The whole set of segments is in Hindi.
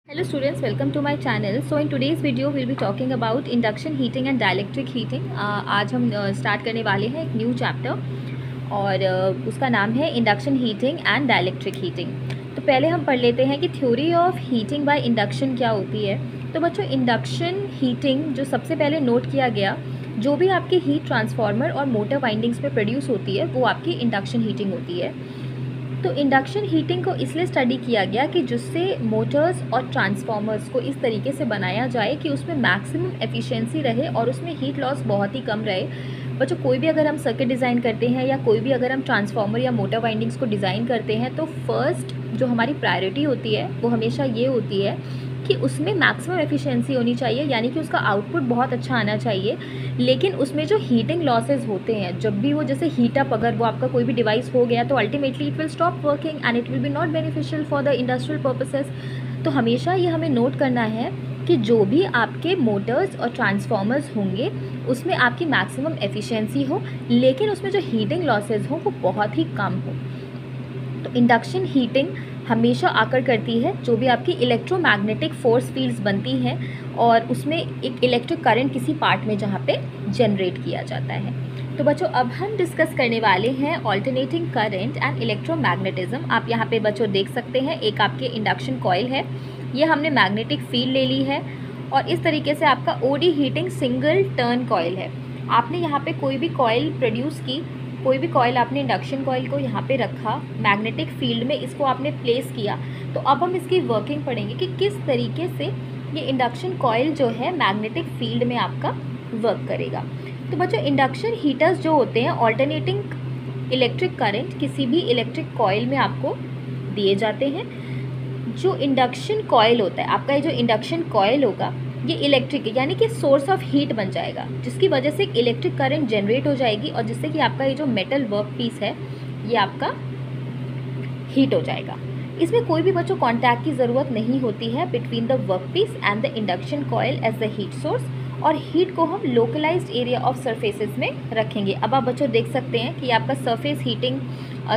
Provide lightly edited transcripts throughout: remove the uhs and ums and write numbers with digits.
Hello students, welcome to my channel. So in today's video we'll be talking about induction heating and dielectric heating. आज हम स्टार्ट करने वाले हैं एक न्यू चैप्टर और उसका नाम है induction heating and dielectric heating. तो पहले हम पढ़ लेते हैं कि theory of heating by induction क्या होती है। तो बच्चों, इंडक्शन हीटिंग जो सबसे पहले नोट किया गया, जो भी आपकी हीट ट्रांसफार्मर और मोटर वाइंडिंग्स पे प्रोड्यूस होती है वो आपकी इंडक्शन हीटिंग होती है। तो इंडक्शन हीटिंग को इसलिए स्टडी किया गया कि जिससे मोटर्स और ट्रांसफार्मर्स को इस तरीके से बनाया जाए कि उसमें मैक्सिमम एफिशिएंसी रहे और उसमें हीट लॉस बहुत ही कम रहे। बच्चों, कोई भी अगर हम सर्किट डिज़ाइन करते हैं या कोई भी अगर हम ट्रांसफार्मर या मोटर वाइंडिंग्स को डिज़ाइन करते हैं तो फर्स्ट जो हमारी प्रायोरिटी होती है वो हमेशा ये होती है कि उसमें मैक्सिमम एफिशिएंसी होनी चाहिए, यानी कि उसका आउटपुट बहुत अच्छा आना चाहिए। लेकिन उसमें जो हीटिंग लॉसेज होते हैं, जब भी वो जैसे हीटअप अगर वो आपका कोई भी डिवाइस हो गया तो ultimately it will stop working and it will B not beneficial for the industrial purposes. तो हमेशा ये हमें नोट करना है कि जो भी आपके मोटर्स और ट्रांसफार्मर्स होंगे उसमें आपकी मैक्सिमम एफिशिएंसी हो, लेकिन उसमें जो हीटिंग लॉसेज हो वो बहुत ही कम हो। तो इंडक्शन हीटिंग हमेशा आकर करती है जो भी आपकी इलेक्ट्रोमैग्नेटिक फोर्स फील्ड्स बनती हैं और उसमें एक इलेक्ट्रिक करंट किसी पार्ट में जहाँ पे जनरेट किया जाता है। तो बच्चों, अब हम डिस्कस करने वाले हैं ऑल्टरनेटिंग करंट एंड इलेक्ट्रोमैग्नेटिज्म। आप यहाँ पे बच्चों देख सकते हैं एक आपके इंडक्शन कॉइल है, ये हमने मैग्नेटिक फील्ड ले ली है और इस तरीके से आपका OD heating single turn coil है। आपने यहाँ पे कोई भी कॉइल प्रोड्यूस की, कोई भी कॉइल आपने इंडक्शन कॉइल को यहाँ पे रखा, मैग्नेटिक फील्ड में इसको आपने प्लेस किया। तो अब हम इसकी वर्किंग पढ़ेंगे कि किस तरीके से ये इंडक्शन कॉइल जो है मैग्नेटिक फील्ड में आपका वर्क करेगा। तो बच्चों, इंडक्शन हीटर्स जो होते हैं ऑल्टरनेटिंग इलेक्ट्रिक करंट किसी भी इलेक्ट्रिक कॉइल में आपको दिए जाते हैं। जो इंडक्शन कॉइल होता है, आपका ये जो इंडक्शन कॉइल होगा ये इलेक्ट्रिक यानी कि सोर्स ऑफ हीट बन जाएगा, जिसकी वजह से इलेक्ट्रिक करंट जनरेट हो जाएगी और जिससे कि आपका ये जो मेटल वर्क पीस है ये आपका हीट हो जाएगा। इसमें कोई भी बच्चों कॉन्टैक्ट की ज़रूरत नहीं होती है between the work piece and the induction coil as the heat source, और हीट को हम लोकलाइज्ड एरिया ऑफ सरफेसेस में रखेंगे। अब आप बच्चों देख सकते हैं कि आपका surface heating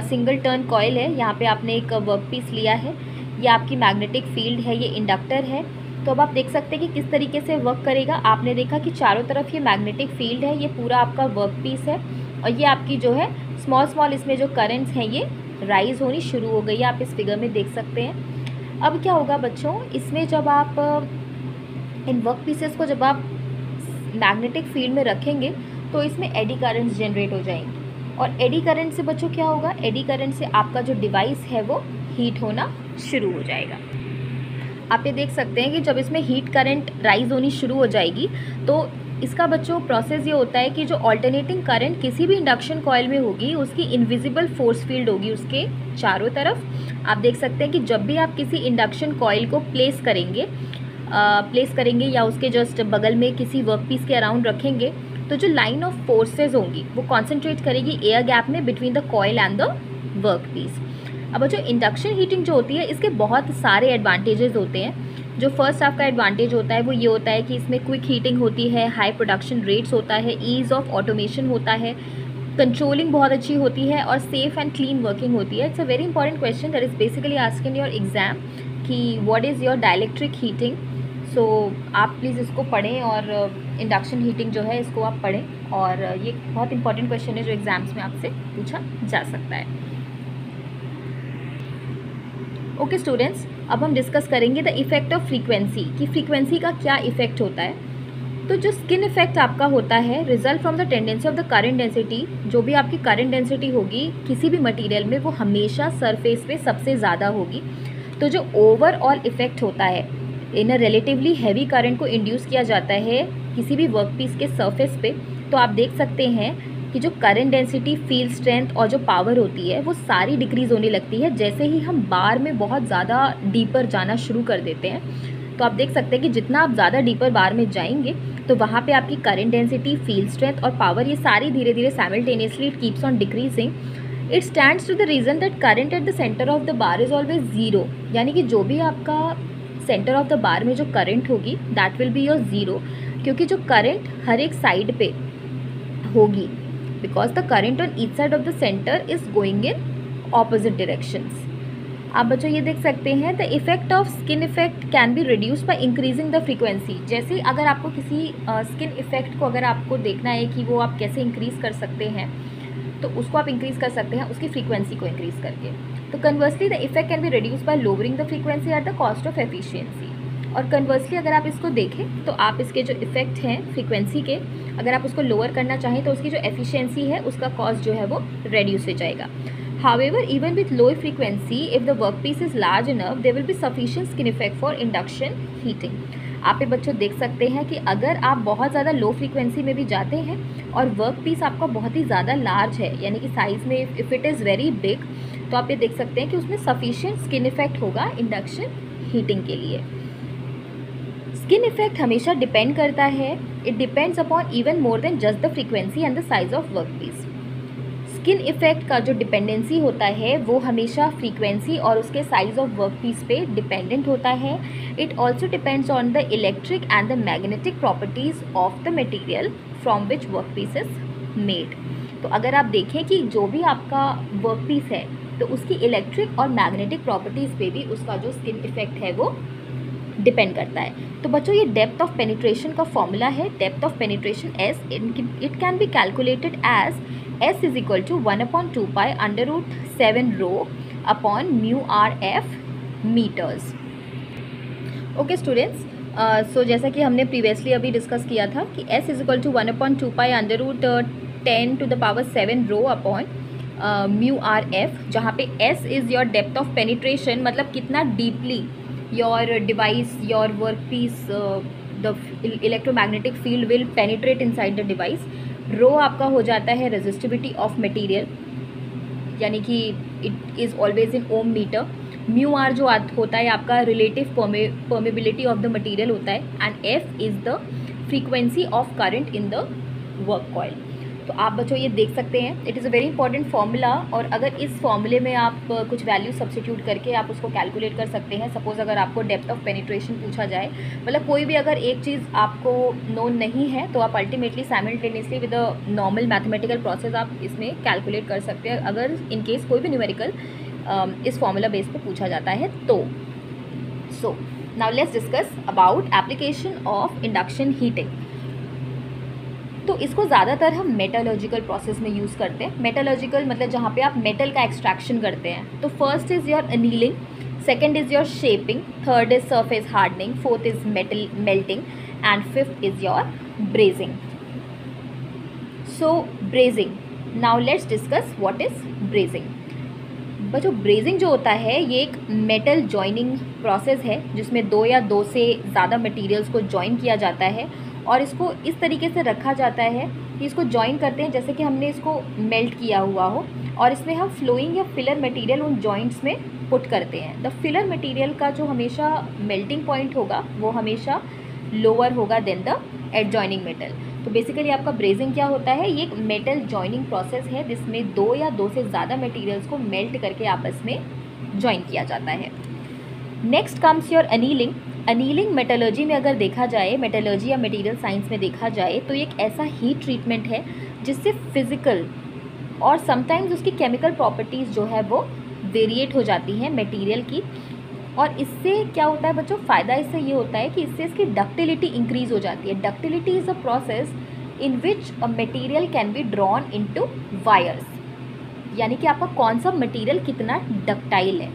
single turn coil है, यहाँ पे आपने एक वर्क पीस लिया है, ये आपकी मैग्नेटिक फील्ड है, ये इंडक्टर है। तो अब आप देख सकते हैं कि किस तरीके से वर्क करेगा। आपने देखा कि चारों तरफ ये मैग्नेटिक फील्ड है, ये पूरा आपका वर्क पीस है और ये आपकी जो है स्मॉल स्मॉल इसमें जो करंट्स हैं ये राइज होनी शुरू हो गई है, आप इस फिगर में देख सकते हैं। अब क्या होगा बच्चों, इसमें जब आप इन वर्क पीसेस को जब आप मैग्नेटिक फील्ड में रखेंगे तो इसमें एडी करंट्स जनरेट हो जाएंगी और एडी करंट से बच्चों क्या होगा, एडी करंट से आपका जो डिवाइस है वो हीट होना शुरू हो जाएगा। आप ये देख सकते हैं कि जब इसमें हीट करंट राइज होनी शुरू हो जाएगी तो इसका बच्चों प्रोसेस ये होता है कि जो ऑल्टरनेटिंग करंट किसी भी इंडक्शन कॉइल में होगी उसकी इनविजिबल फोर्स फील्ड होगी उसके चारों तरफ। आप देख सकते हैं कि जब भी आप किसी इंडक्शन कॉइल को प्लेस करेंगे या उसके जस्ट बगल में किसी वर्क पीस के अराउंड रखेंगे तो जो लाइन ऑफ फोर्सेज होंगी वो कॉन्सेंट्रेट करेगी एयर गैप में between the coil and the work piece. अब जो इंडक्शन हीटिंग जो होती है इसके बहुत सारे एडवांटेजेस होते हैं। जो फर्स्ट आपका एडवांटेज होता है वो ये होता है कि इसमें क्विक हीटिंग होती है, हाई प्रोडक्शन रेट्स होता है, ईज़ ऑफ ऑटोमेशन होता है, कंट्रोलिंग बहुत अच्छी होती है और सेफ एंड क्लीन वर्किंग होती है। It's a very important question that is basically asked in your exam कि what is your dielectric heating. So आप प्लीज़ इसको पढ़ें और इंडक्शन हीटिंग जो है इसको आप पढ़ें और ये बहुत इंपॉर्टेंट क्वेश्चन है जो एग्जाम्स में आपसे पूछा जा सकता है। ओके स्टूडेंट्स, अब हम डिस्कस करेंगे द इफ़ेक्ट ऑफ फ्रीक्वेंसी कि फ्रीक्वेंसी का क्या इफ़ेक्ट होता है। तो जो स्किन इफेक्ट आपका होता है result from the tendency of the current density, जो भी आपकी करंट डेंसिटी होगी किसी भी मटेरियल में वो हमेशा सरफेस पे सबसे ज़्यादा होगी। तो जो ओवरऑल इफ़ेक्ट होता है, इन अ रिलेटिवली हैवी करंट को इंड्यूस किया जाता है किसी भी वर्क पीस के सरफेस पे, तो आप देख सकते हैं कि जो करंट डेंसिटी, फील्ड स्ट्रेंथ और जो पावर होती है वो सारी डिक्रीज़ होने लगती है जैसे ही हम बार में बहुत ज़्यादा डीपर जाना शुरू कर देते हैं। तो आप देख सकते हैं कि जितना आप ज़्यादा डीपर बार में जाएंगे तो वहाँ पे आपकी करंट डेंसिटी, फील्ड स्ट्रेंथ और पावर ये सारी धीरे धीरे simultaneously it keeps on decreasing. It stands to the reason that current at the centre of the bar is always zero, यानी कि जो भी आपका सेंटर ऑफ द बार में जो करंट होगी that will be your zero, क्योंकि जो करंट हर एक साइड पे होगी because the current on each side of the center is going in opposite directions. आप बच्चों ये देख सकते हैं, the effect of skin effect can be reduce by increasing the frequency. जैसे अगर आपको किसी स्किन इफेक्ट को अगर आपको देखना है कि वो आप कैसे इंक्रीज़ कर सकते हैं, तो उसको आप इंक्रीज़ कर सकते हैं उसकी फ्रीक्वेंसी को इंक्रीज़ करके। तो conversely the effect can be reduce by lowering the frequency at the cost of efficiency. और कन्वर्सली अगर आप इसको देखें तो आप इसके जो इफेक्ट हैं फ्रीक्वेंसी के, अगर आप उसको लोअर करना चाहें तो उसकी जो एफिशिएंसी है उसका कॉस्ट जो है वो रेड्यूस हो जाएगा। However, even with low frequency, if the workpiece is large enough, there will be sufficient skin effect for induction heating. आप ये बच्चों देख सकते हैं कि अगर आप बहुत ज़्यादा लो फ्रीक्वेंसी में भी जाते हैं और वर्क पीस आपका बहुत ही ज़्यादा लार्ज है, यानी कि साइज़ में if it is very big, तो आप ये देख सकते हैं कि उसमें सफिशिएंट स्किन इफेक्ट होगा इंडक्शन हीटिंग के लिए। स्किन इफेक्ट हमेशा डिपेंड करता है, it depends upon even more than just the frequency and the size of work piece. Skin effect का जो डिपेंडेंसी होता है वो हमेशा फ्रीक्वेंसी और उसके साइज ऑफ वर्क पीस पे डिपेंडेंट होता है। It also depends on the electric and the magnetic properties of the material from which work piece is made. तो अगर आप देखें कि जो भी आपका वर्क पीस है तो उसकी इलेक्ट्रिक और मैग्नेटिक प्रॉपर्टीज़ पे भी उसका जो स्किन इफेक्ट है वो डिपेंड करता है। तो बच्चों ये डेप्थ ऑफ पेनिट्रेशन का फॉर्मूला है, depth of penetration S, it can be calculated as S is equal to 1/2 pi under root 7 rho upon mu RF meters. Okay students, so जैसा कि हमने प्रीवियसली अभी डिस्कस किया था कि S is equal to 1/2 pi under root 10 to the power 7 rho upon mu RF, जहाँ पे S is your depth of penetration, मतलब कितना deeply your device, your workpiece, the electromagnetic field will penetrate inside the device. Rho आपका हो जाता है रेजिस्टिविटी ऑफ मटेरियल, यानी कि it is always in ohm metre. Mu R जो होता है आपका relative permeability of the material होता है, and F is the frequency of current in the work coil. तो आप बच्चों ये देख सकते हैं, it is a very important formula, और अगर इस फॉर्मूले में आप कुछ वैल्यू सब्स्टिट्यूट करके आप उसको कैलकुलेट कर सकते हैं। सपोज़ अगर आपको डेप्थ ऑफ पेनिट्रेशन पूछा जाए, मतलब कोई भी अगर एक चीज़ आपको नोन नहीं है तो आप ultimately simultaneously with a normal mathematical process आप इसमें कैलकुलेट कर सकते हैं, अगर इन केस कोई भी न्यूमेरिकल इस फॉर्मूला बेस पे पूछा जाता है तो। So now let's discuss about application of induction heating. तो इसको ज़्यादातर हम मेटलर्जिकल प्रोसेस में यूज़ करते हैं। मेटलर्जिकल मतलब जहाँ पे आप मेटल का एक्सट्रैक्शन करते हैं। तो first is your annealing, second is your shaping, third is surface hardening, fourth is metal melting, and fifth is your brazing. So brazing, now let's discuss what is brazing. बच्चों ब्रेजिंग जो होता है ये एक मेटल जॉइनिंग प्रोसेस है, जिसमें दो या दो से ज़्यादा मटेरियल्स को जॉइन किया जाता है, और इसको इस तरीके से रखा जाता है कि इसको जॉइन करते हैं जैसे कि हमने इसको मेल्ट किया हुआ हो, और इसमें हम फ्लोइंग या फिलर मटेरियल उन जॉइंट्स में पुट करते हैं। द फिलर मटेरियल का जो हमेशा मेल्टिंग पॉइंट होगा वो हमेशा लोअर होगा देन द एडजॉइनिंग मेटल। तो बेसिकली आपका ब्रेजिंग क्या होता है, ये एक मेटल जॉइनिंग प्रोसेस है जिसमें दो या दो से ज़्यादा मटेरियल्स को मेल्ट करके आपस में जॉइन किया जाता है। Next comes your annealing. Annealing metallurgy में अगर देखा जाए, मेटलर्जी या मटेरियल साइंस में देखा जाए, तो एक ऐसा हीट ट्रीटमेंट है जिससे फिजिकल और समटाइम्स उसकी केमिकल प्रॉपर्टीज़ जो है वो वेरिएट हो जाती हैं मटेरियल की, और इससे क्या होता है बच्चों, फ़ायदा इससे ये होता है कि इससे इसकी डक्टिलिटी इंक्रीज़ हो जाती है। Ductility is a process in which a material can be drawn into wires, यानी कि आपका कौन सा मटेरियल कितना डक्टाइल है।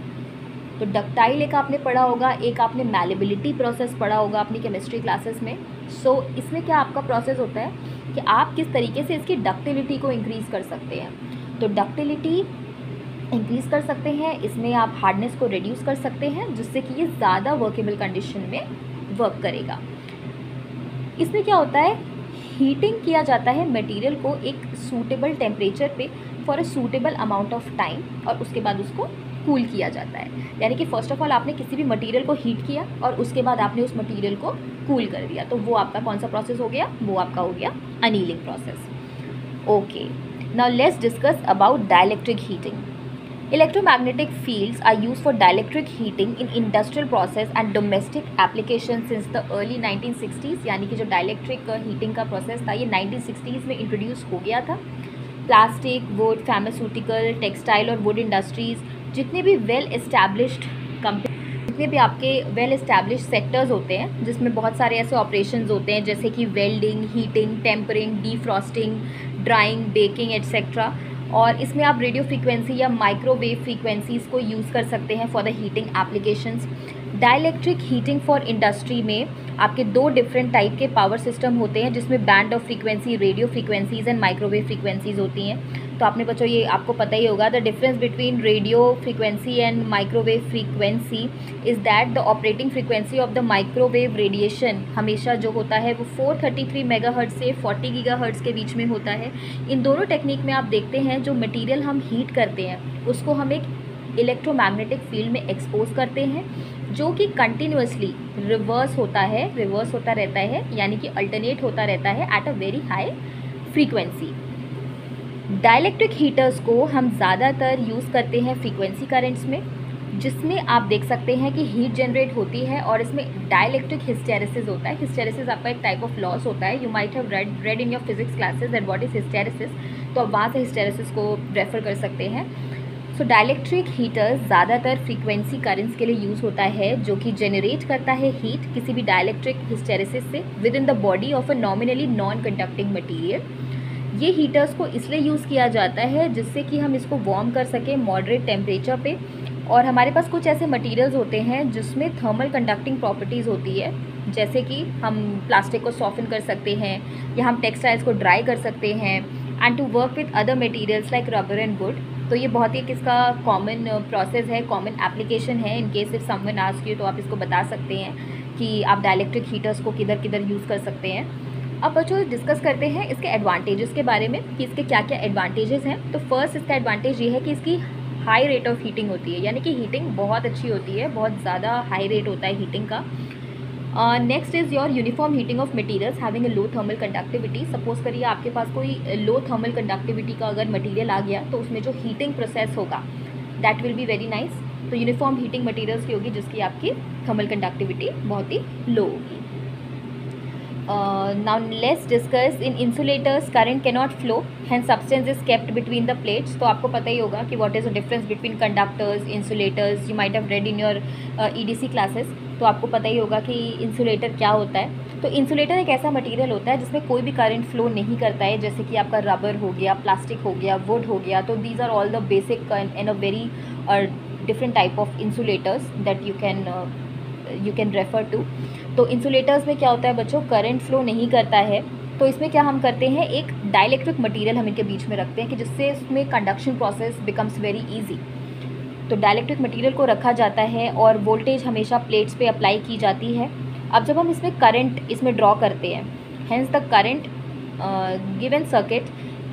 तो डक्टाइल एक आपने पढ़ा होगा, एक आपने मैलेबिलिटी प्रोसेस पढ़ा होगा अपनी केमिस्ट्री क्लासेस में। सो इसमें क्या आपका प्रोसेस होता है कि आप किस तरीके से इसकी डक्टिलिटी को इंक्रीज़ कर सकते हैं। तो डक्टिलिटी इंक्रीज़ कर सकते हैं, इसमें आप हार्डनेस को रिड्यूस कर सकते हैं, जिससे कि ये ज़्यादा वर्केबल कंडीशन में वर्क करेगा। इसमें क्या होता है, हीटिंग किया जाता है मटेरियल को एक सूटेबल टेम्परेचर पे for a suitable amount of time, और उसके बाद उसको कूल किया जाता है। यानी कि फर्स्ट ऑफ ऑल आपने किसी भी मटेरियल को हीट किया और उसके बाद आपने उस मटेरियल को कूल कर दिया, तो वो आपका कौन सा प्रोसेस हो गया, वो आपका हो गया annealing process. Okay, now let's discuss about dielectric heating. Electromagnetic fields are used for dielectric heating in industrial process and domestic application since the early 1960s। यानी कि जो डाइलेक्ट्रिक हीटिंग का प्रोसेस था ये 1960s में इंट्रोड्यूस हो गया था। प्लास्टिक, वुड, फार्मास्यूटिकल, टेक्सटाइल और वुड इंडस्ट्रीज़, जितने भी वेल एस्टैब्लिश्ड कंपनी, जितने भी आपके वेल एस्टैब्लिश्ड सेक्टर्स होते हैं जिसमें बहुत सारे ऐसे ऑपरेशंस होते हैं जैसे कि welding, heating, tempering, defrosting, drying, baking etcetera, और इसमें आप रेडियो फ्रीक्वेंसी या माइक्रोवेव फ्रीक्वेंसीज़ को यूज़ कर सकते हैं for the heating applications. Dielectric heating for industry में आपके 2 डिफरेंट टाइप के पावर सिस्टम होते हैं जिसमें band of frequency, radio frequencies and microwave frequencies होती हैं। तो आपने बच्चों ये आपको पता ही होगा, the difference between radio frequency and microwave frequency is that the operating frequency of the microwave radiation हमेशा जो होता है वो 433 मेगाहर्ट्ज़ से 40 गीगाहर्ट्ज़ के बीच में होता है। इन दोनों टेक्निक में आप देखते हैं जो मटेरियल हम हीट करते हैं उसको हम एक इलेक्ट्रोमैग्नेटिक फील्ड में एक्सपोज करते हैं जो कि कंटिन्यूसली रिवर्स होता रहता है, यानी कि अल्टरनेट होता रहता है at a very high frequency. Dielectric heaters को हम ज़्यादातर यूज़ करते हैं फ्रीक्वेंसी करंट्स में, जिसमें आप देख सकते हैं कि हीट जनरेट होती है और इसमें डाइलेक्ट्रिक हिस्टेरेसिस होता है। हिस्टेरेसिस आपका एक टाइप ऑफ लॉस होता है। You might have read in your physics classes that what is hysteresis, तो आप वहाँ से हिस्टेरेसिस को रेफर कर सकते हैं। सो डाइलेक्ट्रिक हीटर्स ज़्यादातर फ्रीक्वेंसी करंट्स के लिए यूज़ होता है जो कि जनरेट करता है हीट किसी भी डाइलेक्ट्रिक हिस्टेरेसिस से with in the body of a nominally non conducting material. ये हीटर्स को इसलिए यूज़ किया जाता है जिससे कि हम इसको वार्म कर सकें मॉडरेट टेम्परेचर पे, और हमारे पास कुछ ऐसे मटेरियल्स होते हैं जिसमें थर्मल कंडक्टिंग प्रॉपर्टीज़ होती है, जैसे कि हम प्लास्टिक को सॉफ्टन कर सकते हैं या हम टेक्सटाइल्स को ड्राई कर सकते हैं, and to work with other materials like rubber and wood. तो ये बहुत ही किसका कॉमन प्रोसेस है, कॉमन एप्लीकेशन है। In case if someone ask you तो आप इसको बता सकते हैं कि आप डाइलेक्ट्रिक हीटर्स को किधर किधर यूज़ कर सकते हैं। अब बच्चों डिस्कस करते हैं इसके एडवांटेजेस के बारे में कि इसके क्या क्या एडवांटेजेस हैं। तो फर्स्ट इसका एडवांटेज ये है कि इसकी हाई रेट ऑफ हीटिंग होती है, यानी कि हीटिंग बहुत अच्छी होती है, बहुत ज़्यादा हाई रेट होता है हीटिंग का। Next is your uniform heating of materials having a low thermal conductivity. Suppose करिए आपके पास कोई लो थर्मल कंडक्टिविटी का अगर मटीरियल आ गया तो उसमें जो हीटिंग प्रोसेस होगा that will be very nice. तो यूनिफॉर्म हीटिंग मटीरियल्स की होगी जिसकी आपकी थर्मल कंडक्टिविटी बहुत ही लो होगी। Now let's discuss in insulators current cannot flow, hence substance is kept between the plates। तो आपको पता ही होगा कि what is the difference between conductors, insulators, you might have read in your EDC classes। तो आपको पता ही होगा कि इंसुलेटर क्या होता है। तो इंसुलेटर एक ऐसा मटेरियल होता है जिसमें कोई भी करंट फ्लो नहीं करता है, जैसे कि आपका रबर हो गया, प्लास्टिक हो गया, वुड हो गया। तो these are all the basic and a very different type of insulators that you can refer to. तो इंसुलेटर्स में क्या होता है बच्चों, करंट फ्लो नहीं करता है। तो इसमें क्या हम करते हैं, एक डाइलेक्ट्रिक मटेरियल हम इनके बीच में रखते हैं कि जिससे इसमें conduction process becomes very easy. तो डाइलेक्ट्रिक मटेरियल को रखा जाता है और वोल्टेज हमेशा प्लेट्स पे अप्लाई की जाती है। अब जब हम इसमें करंट इसमें ड्रॉ करते हैं, hence the current given circuit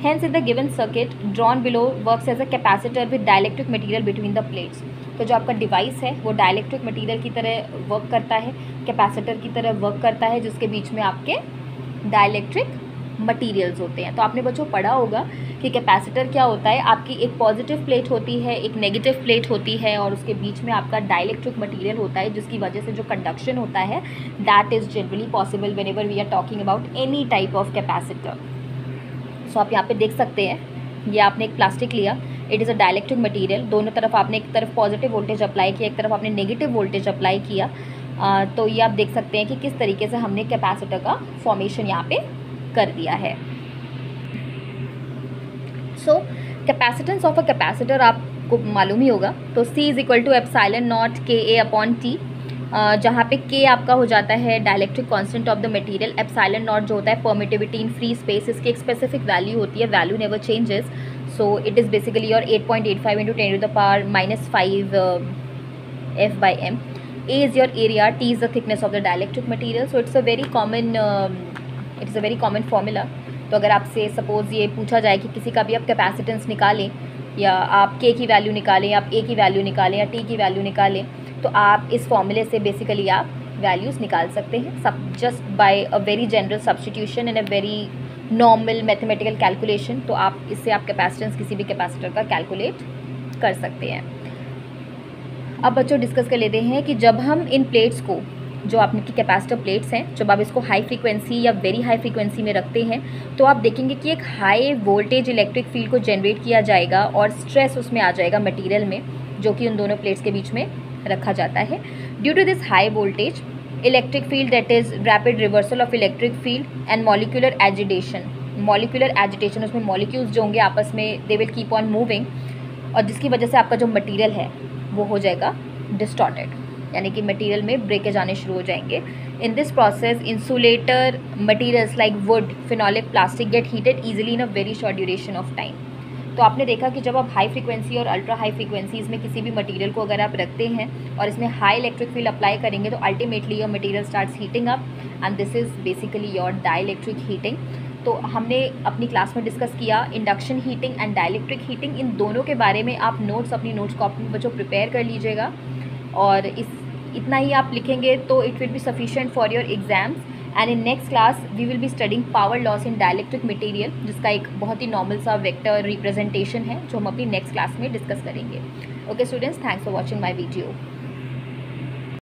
hence in the given circuit drawn below works as a capacitor with dielectric material between the plates। तो जो आपका डिवाइस है वो डाइलेक्ट्रिक मटेरियल की तरह वर्क करता है, कैपेसिटर की तरह वर्क करता है, जिसके बीच में आपके डाइलेक्ट्रिक मटेरियल्स होते हैं। तो आपने बच्चों पढ़ा होगा कि कैपेसिटर क्या होता है, आपकी एक पॉजिटिव प्लेट होती है, एक नेगेटिव प्लेट होती है, और उसके बीच में आपका डाइलेक्ट्रिक मटेरियल होता है, जिसकी वजह से जो कंडक्शन होता है that is generally possible whenever we are talking about any type of capacitor. So आप यहाँ पे देख सकते हैं, ये आपने एक प्लास्टिक लिया, it is a dielectric material. दोनों तरफ आपने एक तरफ पॉजिटिव वोल्टेज अप्लाई किया, एक तरफ आपने नेगेटिव वोल्टेज अप्लाई किया। तो ये आप देख सकते हैं कि किस तरीके से हमने कैपेसिटर का फॉर्मेशन यहाँ पे कर दिया है। So capacitance of a capacitor आपको मालूम ही होगा। तो C is equal to epsilon naught KA upon T, जहाँ पे K आपका हो जाता है dielectric constant of the material, epsilon naught जो होता है परमिटिविटी इन फ्री स्पेस, इसकी एक स्पेसिफिक वैल्यू होती है, value never changes. So it is basically your 8.85 into 10⁻⁵ F/m। A is your area, T is the thickness of the dielectric material। So it's a very common formula। तो अगर आपसे सपोज़ ये पूछा जाए कि किसी का भी आप कैपेसिटेंस निकालें, या आप K की वैल्यू निकालें, या आप A की वैल्यू निकालें, या T की वैल्यू निकालें, तो आप इस फॉर्मूले से बेसिकली आप वैल्यूज़ निकाल सकते हैं, सब just by a very general substitution and a very normal mathematical calculation. तो आप इससे आप कैपेसिटेंस किसी भी कैपेसिटर का कैलकुलेट कर सकते हैं। अब बच्चों डिस्कस कर लेते हैं कि जब हम इन प्लेट्स को, जो आपकी कैपेसिटर प्लेट्स हैं, जब आप इसको हाई फ्रीक्वेंसी या वेरी हाई फ्रीक्वेंसी में रखते हैं तो आप देखेंगे कि एक हाई वोल्टेज इलेक्ट्रिक फील्ड को जनरेट किया जाएगा और स्ट्रेस उसमें आ जाएगा मटेरियल में, जो कि उन दोनों प्लेट्स के बीच में रखा जाता है। Due to this high voltage electric field, that is rapid reversal of electric field and molecular agitation, उसमें मॉलिक्यूल्स जो होंगे आपस में they will keep on moving, और जिसकी वजह से आपका जो मटेरियल है वो हो जाएगा डिस्टॉर्टेड, यानी कि मटेरियल में ब्रेकेज आने शुरू हो जाएंगे। In this process insulator materials like would, phenolic, plastic gate heated easily in a very short duration of time. तो आपने देखा कि जब आप हाई फ्रीक्वेंसी और अल्ट्रा हाई फ्रीक्वेंसीज़ में किसी भी मटेरियल को अगर आप रखते हैं और इसमें हाई इलेक्ट्रिक फील्ड अप्लाई करेंगे तो ultimately your material starts heating up and this is basically your dielectric heating. तो हमने अपनी क्लास में डिस्कस किया induction heating and dielectric heating. इन दोनों के बारे में आप नोट्स अपनी नोट्स कॉपी में बच्चों प्रिपेयर कर लीजिएगा, और इतना ही आप लिखेंगे तो it will be sufficient for your exams. And in next class we will be studying power loss in dielectric material, जिसका एक बहुत ही नॉर्मल सा वेक्टर रिप्रेजेंटेशन है जो हम अपनी नेक्स्ट क्लास में डिस्कस करेंगे। Okay students, thanks for watching my video.